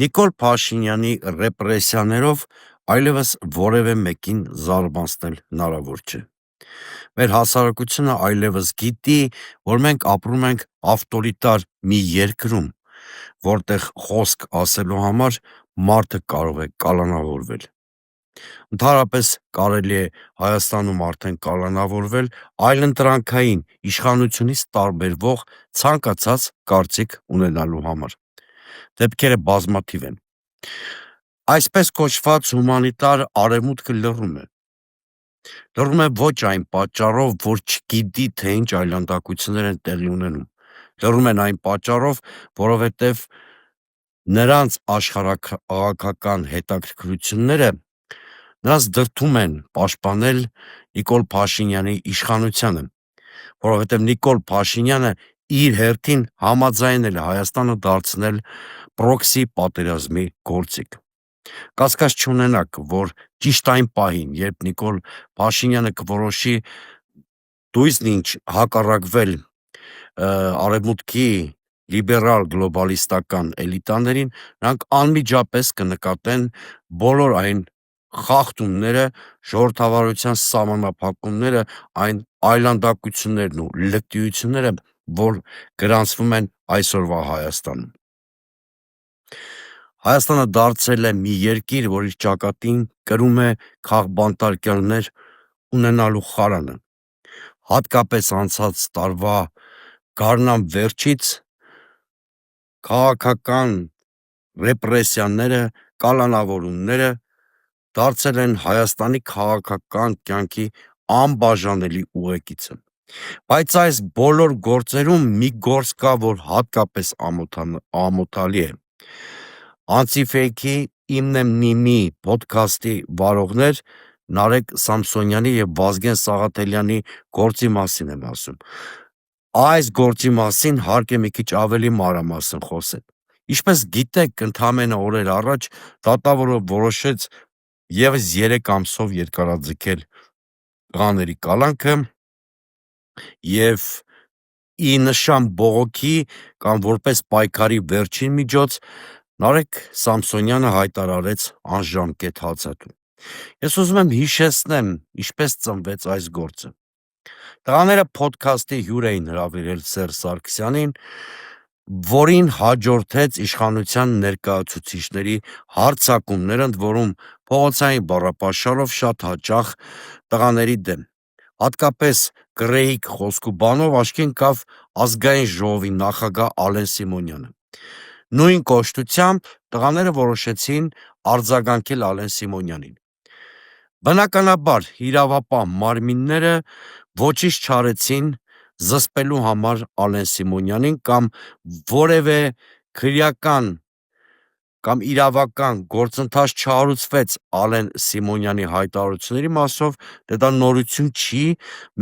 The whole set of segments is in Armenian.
Նիկոլ Փաշինյանի ռեպրեսիաներով այլևս որևէ մեկին զարմացնել հնարավոր չէ։ Մեր հասարակությունը այլևս գիտի, որ մենք ապրում ենք ավտորիտար մի երկրում, որտեղ խոսք ասելու համար մարդը կարող է կալանավորվել։ Ընդհանրապես կարելի է Հայաստանում արդեն կալանավորվել այլընտրանքային իշխանությունից տարբերվող ցանկացած կարծիք ունենալու համար։ Դեպքերը բազմաթիվ են։ Այսպես կոչված հումանիտար արևմուտքը լռում է։ Լռում է ոչ այն պատճառով, որ չգիտի, թե ինչ այլանդակություններ են տեղի ունենում։ Լռում են այն պատճառով, որովհետև նրանց աշխարհաքաղաքական հետաքրքրությունները նրանց դրդում են պաշտպանել Նիկոլ Փաշինյանի իշխանությանը, որովհետև Նիկոլ Փաշինյանը իր հերթին համաձայնել է Հայաստանը դարձնել պրոքսի պատերազմի գործիք։ Կասկած չունենաք, որ ճիշտ այն պահին, երբ Նիկոլ Փաշինյանը կորոշի դույզնինչ հակառակվել արևմուտքի լիբերալ գլոբալիստական էլիտաներին, նրանք անմիջապես կնկատեն բոլոր այն խախտումները, ժողովրդավարության սահմանափակումները, այն այլանդակություններն ու լկտիությունները, որ գրանցվում են այսօրվա Հայաստանում։ Հայաստանը դարձել է մի երկիր, որ իր ճակատին կրում է քաղբանտարկյալներ ունենալու խարանը։ Հատկապես անցած տարվա գարնան վերջից քաղաքական ռեպրեսիաները, կալանավորումները դարձել են Հայաստանի քաղաքական կյանքի անբաժանելի ուղեկիցը։ Բայց այս բոլոր գործերում մի գործ կա, որ հատկապես ամոթալի է։ Անտիֆեյքի «Իմն եմ Միմի» փոդքասթի վարողներ Նարեկ Սամսոնյանի եւ Վազգեն Սաղաթելյանի գործի մասին եմ ասում։ Այս գործի մասին հարկ է մի քիչ ավելի մանրամասն խոսել։ Ինչպես գիտեք, ընդամենը օրեր առաջ դատավորը որոշեց եւս 3 ամսով երկարաձգել տղաների կալանքը եւ ի նշան բողոքի կամ որպես պայքարի վերջին միջոց Նարեկ Սամսոնյանը հայտարարեց անժամկետ հացատում։ Ես ուզում եմ հիշեցնեմ, ինչպես ծնվեց այս գործը։ Տղաները փոդքասթի հյուր էին հրավիրել Սերժ Սարգսյանին, որին հաջորդեց իշխանության ներկայացուցիչների հարձակումներ, ընդ որում փողոցային բառապաշարով շատ հաճախ տղաների դեմ։ Հատկապես գռեհիկ խոսք ու բանով աչքի ընկավ Ազգային ժողովի նախագահ Ալեն Սիմոնյանը։ Նույն կոշտությամբ տղաները որոշեցին արձագանքել Ալեն Սիմոնյանին։ Բնականաբար իրավապահ մարմինները ոչինչ չարեցին զսպելու համար Ալեն Սիմոնյանին կամ որևէ քրեական կամ իրավական գործընթաց չհարուցվեց Ալեն Սիմոնյանի հայտարարությունների մասով, դա նորություն չի,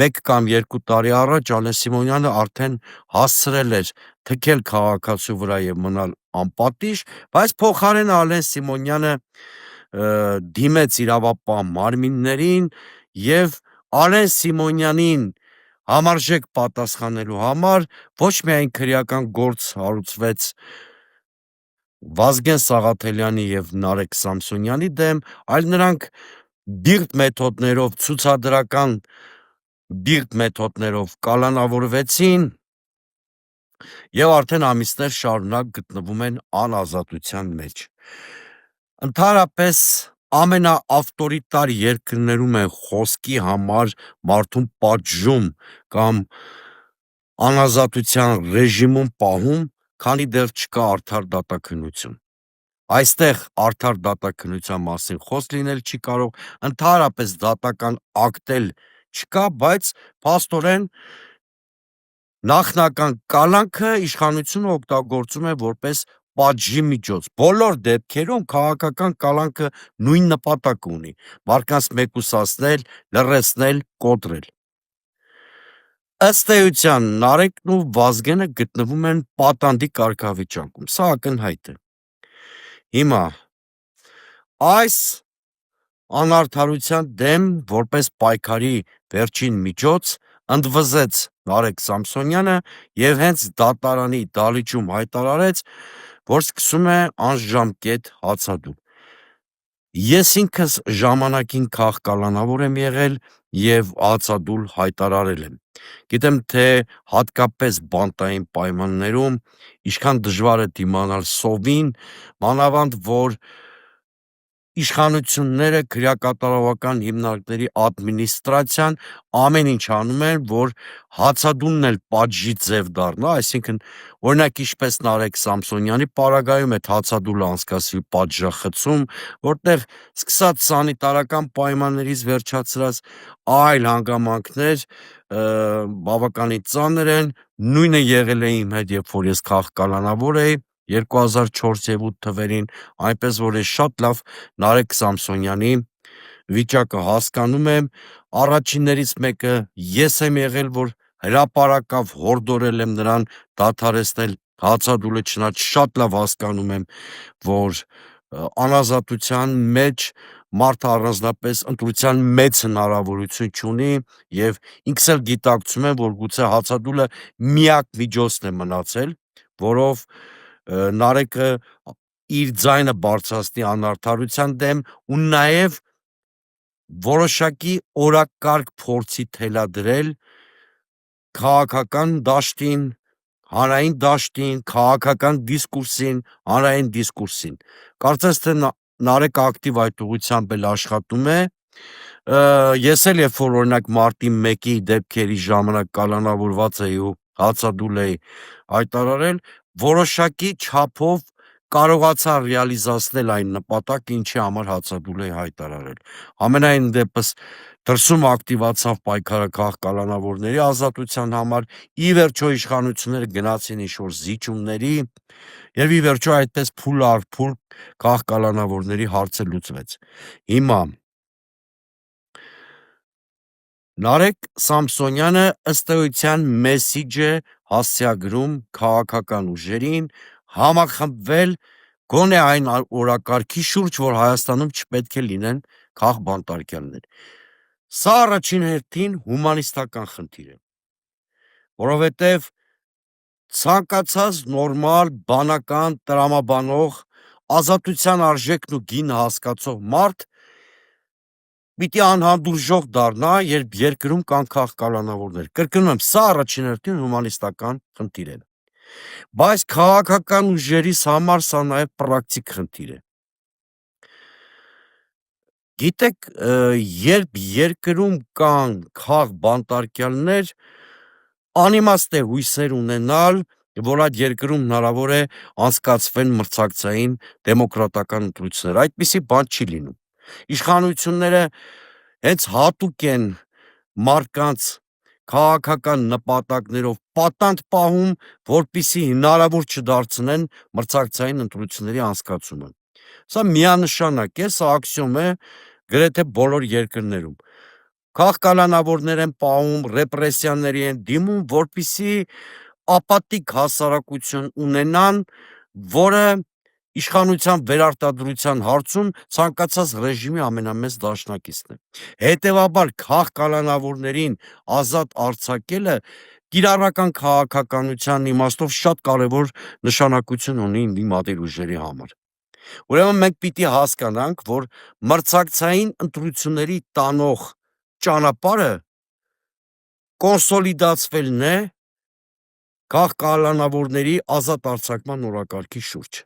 1 կամ 2 տարի առաջ Ալեն Սիմոնյանը արդեն հասցրել էր թքել քաղաքացու վրա եւ մնալ անպատիժ, բայց փոխարենը Ալեն Սիմոնյանը դիմեց իրավապահ մարմիններին եւ Ալեն Սիմոնյանին համարժեք պատասխանելու համար ոչ միայն քրեական գործ հարուցվեց Վազգեն Սաղաթելյանի եւ Նարեկ Սամսոնյանի դեմ, այլ նրանք բիրտ մեթոդներով, ցուցադրական բիրտ մեթոդներով կալանավորվեցին եւ արդեն ամիսներ շարունակ գտնվում են անազատության մեջ։ Ընդհանրապես ամենաավտորիտար երկրներում է խոսքի համար մարդուն պատժում կամ անազատության ռեժիմում պահում, քանի դեռ չկա արդար դատաքննություն։ Այստեղ արդար դատաքննության մասին խոսք լինել չի կարող, ընդհանրապես դատական ակտ էլ չկա, բայց փաստորեն նախնական կալանքը իշխանությունը օգտագործում է որպես պատժի միջոց։ Բոլոր դեպքերում քաղաքական կալանքը նույն նպատակը ունի՝ մարդկանց մեկուսացնել, լռեցնել, կոտրել։ Ըստ էության Նարեկն ու Վազգենը գտնվում են պատանդի կարգավիճակում, սա ակնհայտ է։ Հիմա այս անարդարության դեմ որպես պայքարի վերջին միջոց ընդվզեց Նարեկ Սամսոնյանը եւ հենց դատարանի դահլիճում հայտարարեց, որ սկսում է անժամկետ հացադուլ։ Ես ինքս ժամանակին քաղկալանավոր եմ եղել և հացադուլ հայտարարել եմ։ Գիտեմ, թե հատկապես բանտային պայմաններում ինչքան դժվար է դիմանալ սովին, մանավանդ որ իշխանությունները, քրեակատարողական հիմնարկների ադմինիստրացիան ամեն ինչ անում են, որ հացադուլն էլ պատժի ձև դառնա, այսինքն օրինակ ինչպես Նարեկ Սամսոնյանի պարագայում այդ հացադուլը անցկացվի պատժախցում, որտեղ սկսած սանիտարական պայմաններից վերջացրած այլ հանգամանքներ բավականին ծանր են, նույնը եղել է իմ հետ, երբ որ ես քաղկալանավոր էի 2004 և 2008 թվերին, այնպես որ ես շատ լավ Նարեկ Սամսոնյանի վիճակը հասկանում եմ, առաջիններից մեկը ես եմ եղել, որ հրապարակավ հորդորել եմ նրան դադարեցնել հացադուլը, չնայած շատ լավ հասկանում եմ, որ անազատության մեջ մարդը առանձնապես ընտրության մեծ հնարավորություն չունի և ինքս էլ գիտակցում եմ, որ գուցե հացադուլը միակ միջոցն է մնացել, որով Նարեկը իր ձայնը բարձրացնի անարդարության դեմ ու նաև որոշակի օրակարգ փորձի թելադրել քաղաքական դաշտին, հանրային դաշտին, քաղաքական դիսկուրսին, հանրային դիսկուրսին։ Կարծես թե Նարեկը ակտիվ այդ ուղղությամբ էլ աշխատում է։ Ես էլ երբ որ օրինակ մարտի 1-ի դեպքերի ժամանակ կալանավորված էի ու հացադուլ էի հայտարարել, որոշակի չափով կարողացա ռեալիզացնել այն նպատակը, ինչի համար հացադուլ էի հայտարարել։ Համենայն դեպս դրսում ակտիվացավ պայքարը քաղկալանավորների ազատության համար, ի վերջո իշխանությունները գնացին ինչ-որ զիջումների և ի վերջո այդպես փուլ առ փուլ քաղկալանավորների հարցը լուծվեց։ Հիմա Նարեկ Սամսոնյանը ըստ էության մեսիջ է հասցեագրում քաղաքական ուժերին համախմբվել գոնե այն օրակարգի շուրջ, որ Հայաստանում չպետք է լինեն քաղբանտարկյալներ։ Սա առաջին հերթին հումանիստական խնդիր է, որովհետև ցանկացած նորմալ, բանական, տրամաբանող, ազատության արժեքն ու գինը հասկացող մարդ պիտի անհանդուրժող դառնա, երբ երկրում կան քաղկալանավորներ։ Կրկնում եմ, սա առաջին հերթին հումանիստական խնդիր է, բայց քաղաքական ուժերիս համար սա նաև պրակտիկ խնդիր է։ Գիտեք, երբ երկրում կան քաղբանտարկյալներ, անիմաստ է հույսեր ունենալ, որ այդ երկրում հնարավոր է անցկացվեն մրցակցային դեմոկրատական ընտրություններ, այդպիսի բան չի լինում։ Իշխանությունները հենց հատուկ են մարդկանց քաղաքական նպատակներով պատանդ պահում, որպեսզի հնարավոր չդարձնեն մրցակցային ընտրությունների անցկացումը։ Սա միանշանակ է, սա աքսիոմ է գրեթե բոլոր երկրներում։ Քաղկալանավորներ են պահում, ռեպրեսիաների են դիմում, որպեսզի ապատիկ հասարակություն ունենան, որը իշխանության վերարտադրության հարցում ցանկացած ռեժիմի ամենամեծ դաշնակիցն է։ Հետևաբար քաղկալանավորներին ազատ արձակելը կիրառական քաղաքականության իմաստով շատ կարևոր նշանակություն ունի ընդդիմադիր ուժերի համար։ Ուրեմն մենք պիտի հասկանանք, որ մրցակցային ընտրությունների տանող ճանապարհը կոնսոլիդացվելն է քաղկալանավորների ազատ արձակման օրակարգի շուրջ։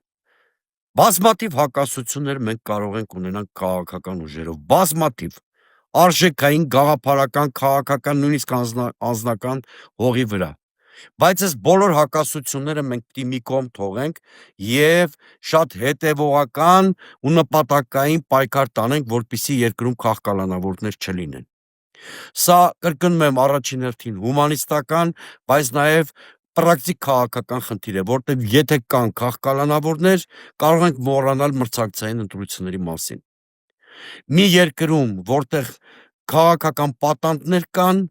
Բազմաթիվ հակասություններ մենք կարող ենք ունենալ քաղաքական ուժերով, բազմաթիվ, արժեքային, գաղափարական, քաղաքական, նույնիսկ անձնական հողի վրա, բայց այս բոլոր հակասությունները մենք պիտի մի կողմ թողենք և շատ հետևողական ու նպատակային պայքար տանենք, որպեսզի երկրում քաղկալանավորներ չլինեն։ Սա, կրկնում եմ, առաջին հերթին հումանիստական, բայց նաև պրակտիկ քաղաքական խնդիր է, որտեղ եթե կան քաղկալանավորներ, կարող ենք մոռանալ մրցակցային ընտրությունների մասին։ Մի երկրում, որտեղ քաղաքական պատանդներ կան,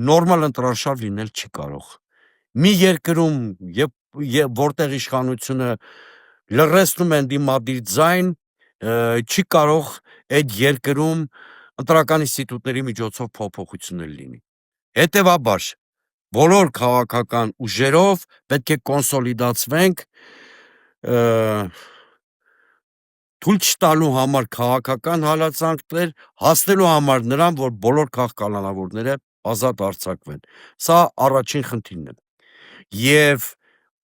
նորմալ ընտրարշավ լինել չի կարող։ Մի երկրում, որտեղ իշխանությունը լռեցնում է ընդդիմադիր ձայն, չի կարող այդ երկրում ընտրական ինստիտուտների միջոցով փոփոխություններ լինի։ Հետևաբար, բոլոր քաղաքական ուժերով պետք է կոնսոլիդացվենք, թույլ չտալու համար քաղաքական հալածանքներ, հասնելու համար նրան, որ բոլոր քաղաքականավորները ազատ արձակվեն։ Սա առաջին խնդիրն է։ Եվ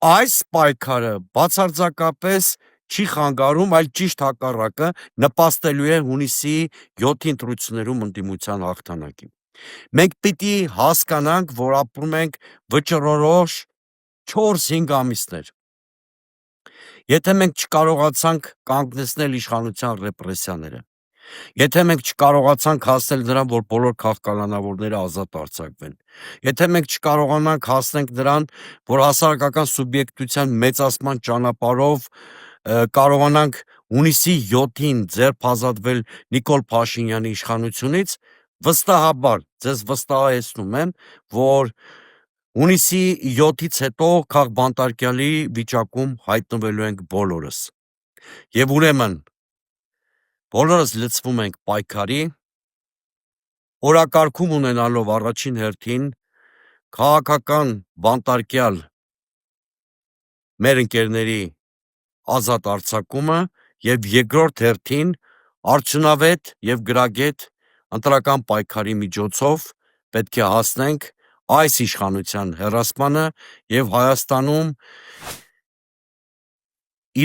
այս պայքարը բացարձակապես չի խանգարում, այլ ճիշտ հակառակը նպաստելու է հունիսի 7-ի ընտրություններում ընդդիմության հաղթանակին։ Մենք պիտի հասկանանք, որ ապրում ենք վճռորոշ 4-5 ամիսներ։ Եթե մենք չկարողացանք կանգնեցնել իշխանության ռեպրեսիաները, եթե մենք չկարողացանք հասնել նրան, որ բոլոր քաղաքականավորները ազատ արձակվեն, եթե մենք չկարողանանք հասնենք նրան, որ հասարակական սուբյեկտության մեծացման ճանապարհով կարողանանք հունիսի 7-ին ձերբազատվել Նիկոլ Փաշինյանի իշխանությունից, վստահաբար ձեզ վստահեցնում եմ, որ հունիսի 7-ից հետո քաղբանտարկյալի վիճակում հայտնվելու ենք բոլորս։ Եվ ուրեմն բոլորս լցվում ենք պայքարի, օրակարգում ունենալով առաջին հերթին քաղաքական բանտարկյալ մեր ընկերների ազատ արձակումը եւ երկրորդ հերթին արդյունավետ եւ գրագետ ընտրական պայքարի միջոցով պետք է հասնենք այս իշխանության հեռացմանը եւ Հայաստանում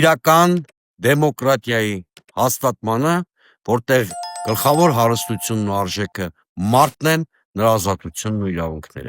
իրական դեմոկրատիայի հաստատմանը, որտեղ գլխավոր հարստությունն ու արժեքը մարդն են, նրա ազատությունն ու իրավունքները։